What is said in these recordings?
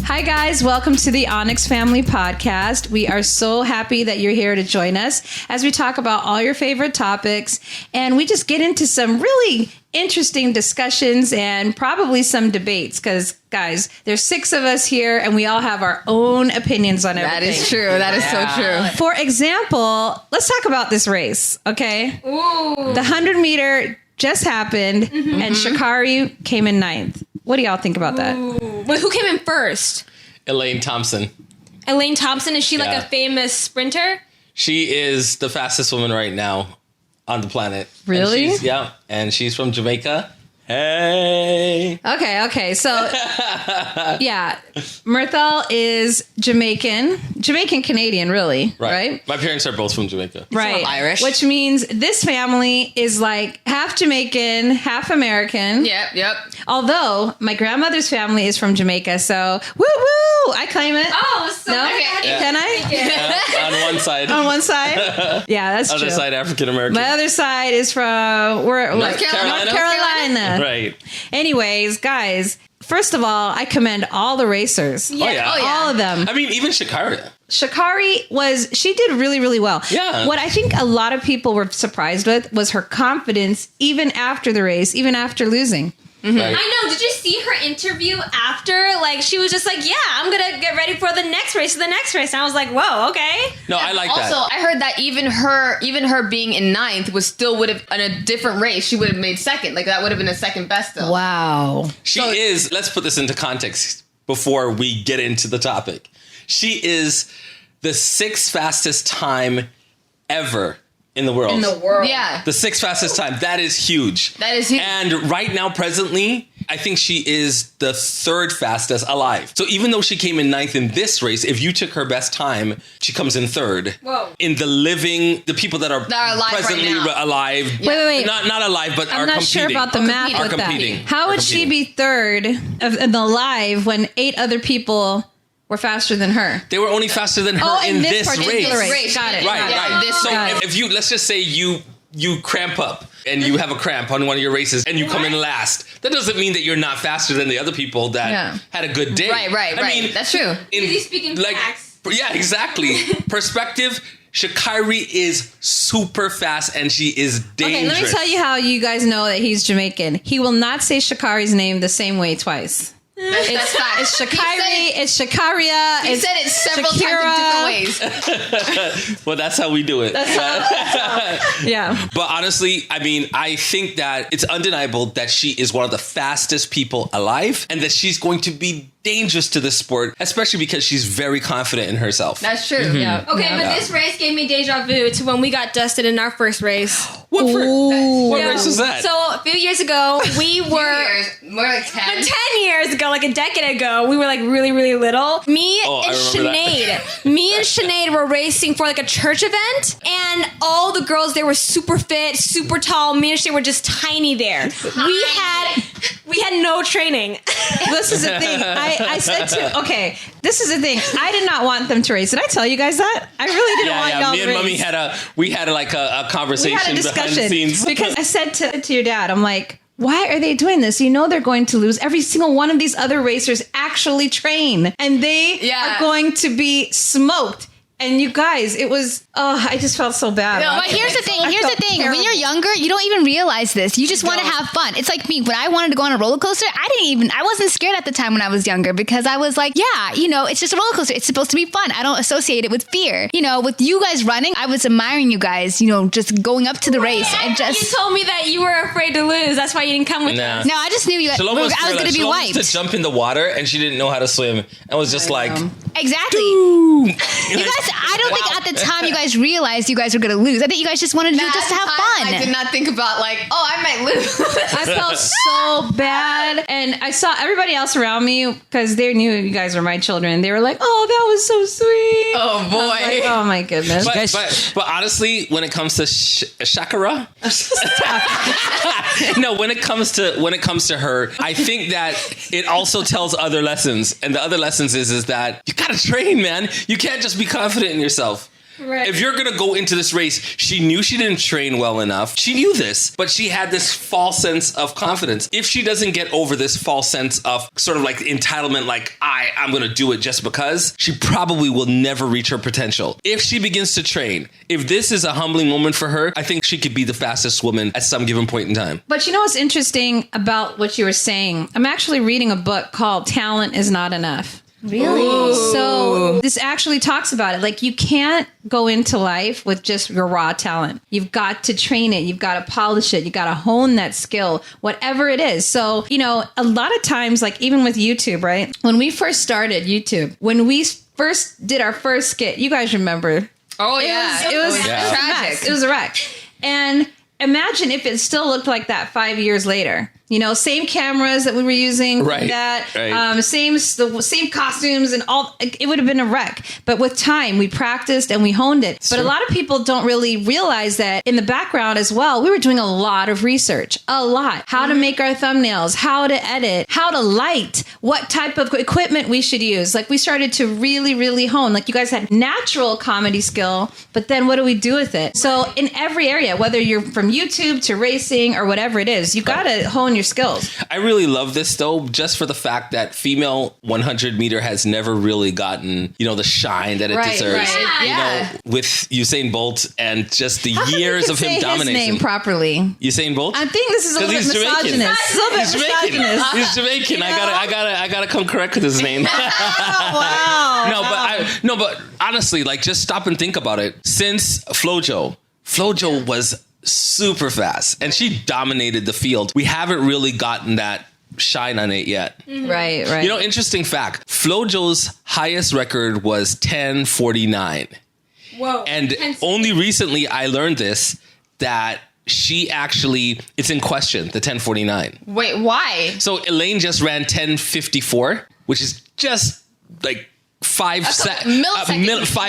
Hi guys, welcome to the Onyx Family Podcast. We are so happy that you're here to join us as we talk about all your favorite topics, and we just get into some really interesting discussions and probably some debates because, guys, there's 6 of us here and we all have our own opinions on everything. That is true. That is so true. For example, let's talk about this race, okay? Ooh. The 100-meter just happened and Sha'carri came in 9th. What do y'all think about that? Wait, who came in first? Elaine Thompson. Elaine Thompson? Is she like a famous sprinter? She is the fastest woman right now on the planet. Really? And she's from Jamaica. Hey. Okay. So, yeah, Mirthell is Jamaican Canadian, really, right? My parents are both from Jamaica. Right. Irish. Which means this family is like half Jamaican, half American. Yep. Although my grandmother's family is from Jamaica, so woo! I claim it. Oh, so no? Can I? On one side. On one side? Yeah, that's true. Other side, African American. My other side is from North Carolina. Right. Anyways, guys, first of all, I commend all the racers. Yeah. All of them. I mean, even Sha'carri. Sha'carri she did really, really well. Yeah. What I think a lot of people were surprised with was her confidence, even after the race, even after losing. Right. I know. Did you see her interview after? Like, she was just like, yeah, I'm going to get ready for the next race. And I was like, whoa, okay. No, I like that. Also, I heard that even her being in 9th would have, in a different race, she would have made 2nd. Like, that would have been a second best still. Wow. She is, let's put this into context before we get into the topic. She is the 6th fastest time ever in the world. Yeah. The 6th fastest time. That is huge. And right now, presently, I think she is the 3rd fastest alive. So even though she came in 9th in this race, if you took her best time, she comes in 3rd. Whoa. In the people that are alive presently right now. alive. Yeah. Wait. Not alive, but I'm are not competing. sure about the math with competing. that. How would she be 3rd in the live when 8 other people were faster than her? They were only faster than her in this race. Got it. Right. So if you, let's just say you cramp up and you have a cramp on one of your races and you come in last, that doesn't mean that you're not faster than the other people that had a good day. Right. I mean, that's true. He's speaking facts. Yeah, exactly. Perspective. Sha'carri is super fast and she is dangerous. Okay, let me tell you how you guys know that he's Jamaican. He will not say Sha'carri's name the same way twice. That's fact. It's Sha'carri, it's Sha'carria. He said it several times in different ways. Well, that's how we do it. Yeah. But honestly, I mean, I think that it's undeniable that she is one of the fastest people alive and that she's going to be dangerous to this sport, especially because she's very confident in herself. That's true. Yeah. Okay, but this race gave me deja vu to when we got dusted in our first race. What race was that? So a few years ago, we were... More like 10. 10 years ago, like a decade ago, we were like really, really little. Me and Sinead were racing for like a church event, and all the girls there were super fit, super tall. Me and Sinead were just tiny there. We had no training. This is the thing. I said this is the thing. I did not want them to race. Did I tell you guys that? I really didn't want y'all to race. Me and Mummy had a conversation. We had a discussion behind the scenes. because I said to your dad, I'm like, why are they doing this? You know they're going to lose. Every single one of these other racers actually train, and they are going to be smoked. And you guys, it was, I just felt so bad. No, but here's the thing. Terrible. When you're younger, you don't even realize this. You just want to have fun. It's like me. When I wanted to go on a roller coaster, I wasn't scared at the time when I was younger because I was like, yeah, it's just a roller coaster. It's supposed to be fun. I don't associate it with fear. With you guys running, I was admiring you guys, just going up to the race and just. You told me that you were afraid to lose. That's why you didn't come with us. No, I just knew I was going to be wiped. To jump in the water and she didn't know how to swim and was just like. Exactly. You guys, I don't think at the time you guys realized you guys were going to lose. I think you guys just wanted to do just to have fun. I did not think about I might lose. I felt so bad. And I saw everybody else around me because they knew you guys were my children. They were like, oh, that was so sweet. Oh, boy. Like, oh, my goodness. But honestly, when it comes to Sha'carri, no, when it comes to her, I think that it also tells other lessons. And the other lessons is that you got to train, man. You can't just be confident in yourself. Right. If you're going to go into this race, she knew she didn't train well enough. She knew this, but she had this false sense of confidence. If she doesn't get over this false sense of sort of like entitlement, like I'm going to do it just because, she probably will never reach her potential. If she begins to train, if this is a humbling moment for her, I think she could be the fastest woman at some given point in time. But you know what's interesting about what you were saying? I'm actually reading a book called Talent is Not Enough. Really? Ooh. So this actually talks about it. Like, you can't go into life with just your raw talent. You've got to train it. You've got to polish it. You got to hone that skill, whatever it is. So, you know, a lot of times, like even with YouTube, right? When we first started YouTube, when we first did our first skit, you guys remember? Oh, yeah. It was tragic. It was a wreck. And imagine if it still looked like that 5 years later. You know, same cameras that we were using, same costumes and all. It would have been a wreck. But with time, we practiced and we honed it. But a lot of people don't really realize that in the background as well, we were doing a lot of research, a lot. How to make our thumbnails, how to edit, how to light, what type of equipment we should use. Like, we started to really, really hone. Like, you guys had natural comedy skill, but then what do we do with it? So in every area, whether you're from YouTube to racing or whatever it is, you got to hone your skills. I really love this though, just for the fact that female 100 meter has never really gotten, you know, the shine that it deserves. Right. You know, with Usain Bolt and just the years of him dominating. His name properly. Usain Bolt? I think this is a little bit misogynist. He's Jamaican. He's Jamaican. I gotta come correct with his name. Wow. But honestly, like, just stop and think about it. Since Flojo was super fast and she dominated the field, we haven't really gotten that shine on it yet. Mm-hmm. Right. You know, interesting fact, Flojo's highest record was 10:49. Whoa. And only recently I learned this, that she actually, it's in question, the 10:49. Wait, why? So Elaine just ran 10:54, which is just like 5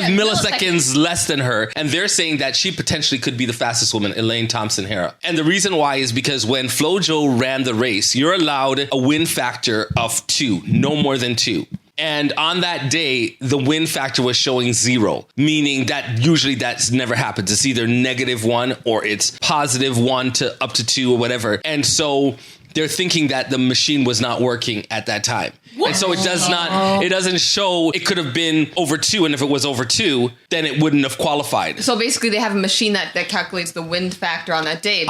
milliseconds less than her. And they're saying that she potentially could be the fastest woman, Elaine Thompson-Herah. And the reason why is because when Flojo ran the race, you're allowed a win factor of 2, no more than 2. And on that day, the win factor was showing 0, meaning that usually that's never happens. It's either -1 or it's +1 to up to 2 or whatever. And so they're thinking that the machine was not working at that time. What? And so it doesn't show, it could have been over 2. And if it was over 2, then it wouldn't have qualified. So basically they have a machine that calculates the wind factor on that day.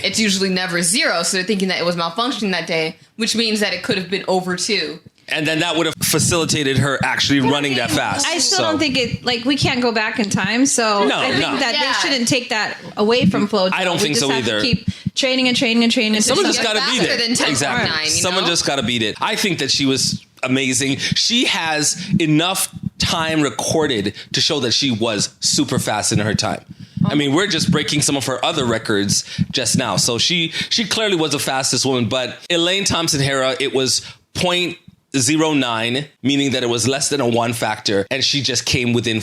It's usually never 0. So they're thinking that it was malfunctioning that day, which means that it could have been over 2. And then that would have facilitated her actually running that fast. I still don't think it, like, we can't go back in time. So I think that they shouldn't take that away from Flojo. I don't think so either. Keep training and training and training. Someone just got to beat it. Exactly. Someone just got to beat it. I think that she was amazing. She has enough time recorded to show that she was super fast in her time. I mean, we're just breaking some of her other records just now. So she clearly was the fastest woman. But Elaine Thompson-Herah, it was 0.09, meaning that it was less than a 1 factor, and she just came within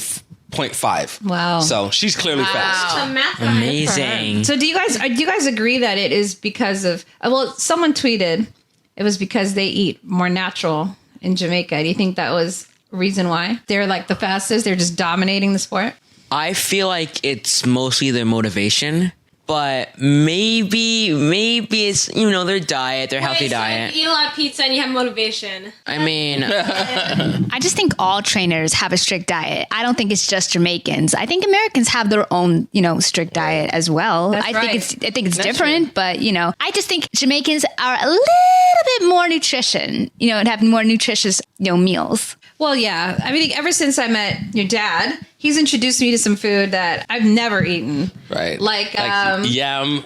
0.5. Wow. So she's clearly fast. Amazing. So do you guys agree that it is because of, well, someone tweeted it was because they eat more natural in Jamaica. Do you think that was a reason why they're like the fastest? They're just dominating the sport? I feel like it's mostly their motivation. But maybe it's, you know, their diet, their healthy diet. You eat a lot of pizza and you have motivation. I mean, I just think all trainers have a strict diet. I don't think it's just Jamaicans. I think Americans have their own, you know, strict diet as well. I think it's different, but, you know, I just think Jamaicans are a little bit more nutrition, you know, and have more nutritious, you know, meals. Well, yeah. I mean, ever since I met your dad, he's introduced me to some food that I've never eaten. Right. Like yam,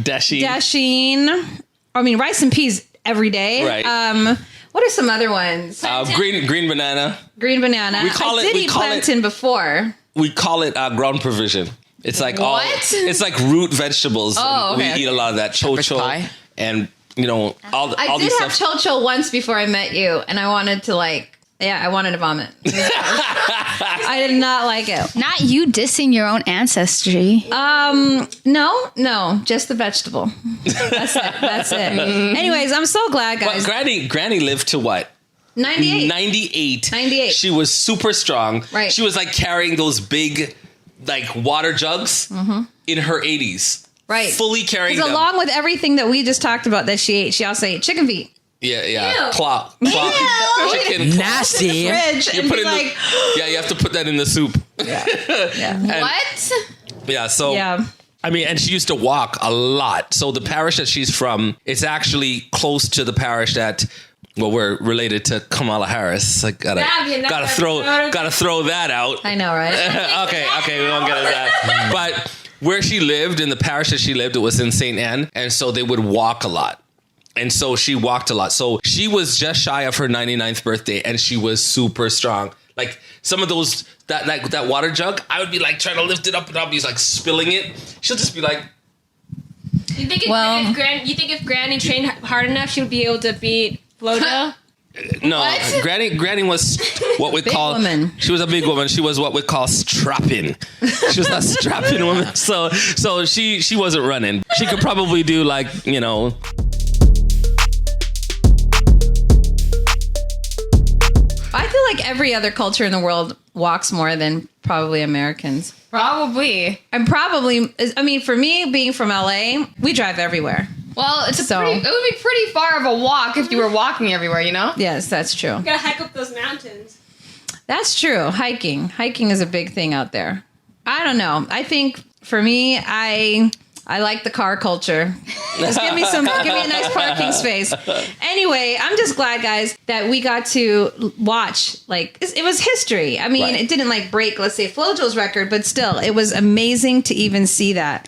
dasheen. I mean, rice and peas every day. Right. What are some other ones? Green banana. Green banana. I did eat plantain before. We call it ground provision. It's like it's like root vegetables. Oh, okay. We eat a lot of that chocho and, you know, all these stuff. I did have chocho once before I met you, and I wanted to I wanted to vomit. I did not like it. Not you dissing your own ancestry. No, just the vegetable. That's it. Anyways, I'm so glad, guys. But Granny lived to what? 98. 98. She was super strong. Right. She was like carrying those big like water jugs in her 80s. Right. Fully carrying them. Along with everything that we just talked about that she ate, she also ate chicken feet. Yeah. Claw. Chicken. Nasty. Fridge You and put be in like, you have to put that in the soup. What? Yeah, so yeah. I mean, and she used to walk a lot. So the parish that she's from, it's actually close to the parish that, well, we're related to Kamala Harris. I gotta throw that out. I know, right? okay, we won't get into that. But where she lived, in the parish that she lived, it was in St. Anne, and so they would walk a lot. And so she walked a lot. So she was just shy of her 99th birthday, and she was super strong. Like some of those, that water jug, I would be like trying to lift it up, and I'll be like spilling it. She'll just be like. You think if Granny trained hard enough, she would be able to beat Flojo? No, What? Granny was what we call. woman. She was a big woman. She was what we call strapping. She was a strapping woman. So she wasn't running. She could probably do like, you know. I feel like every other culture in the world walks more than probably Americans. Probably. And probably, I mean, for me, being from LA, we drive everywhere. Well, it would be pretty far of a walk if you were walking everywhere, you know? Yes, that's true. You gotta hike up those mountains. That's true. Hiking is a big thing out there. I don't know. I think for me, I like the car culture. Just give me a nice parking space. Anyway, I'm just glad, guys, that we got to watch. Like, it was history. I mean, It didn't like break, let's say, Flojo's record, but still, it was amazing to even see that.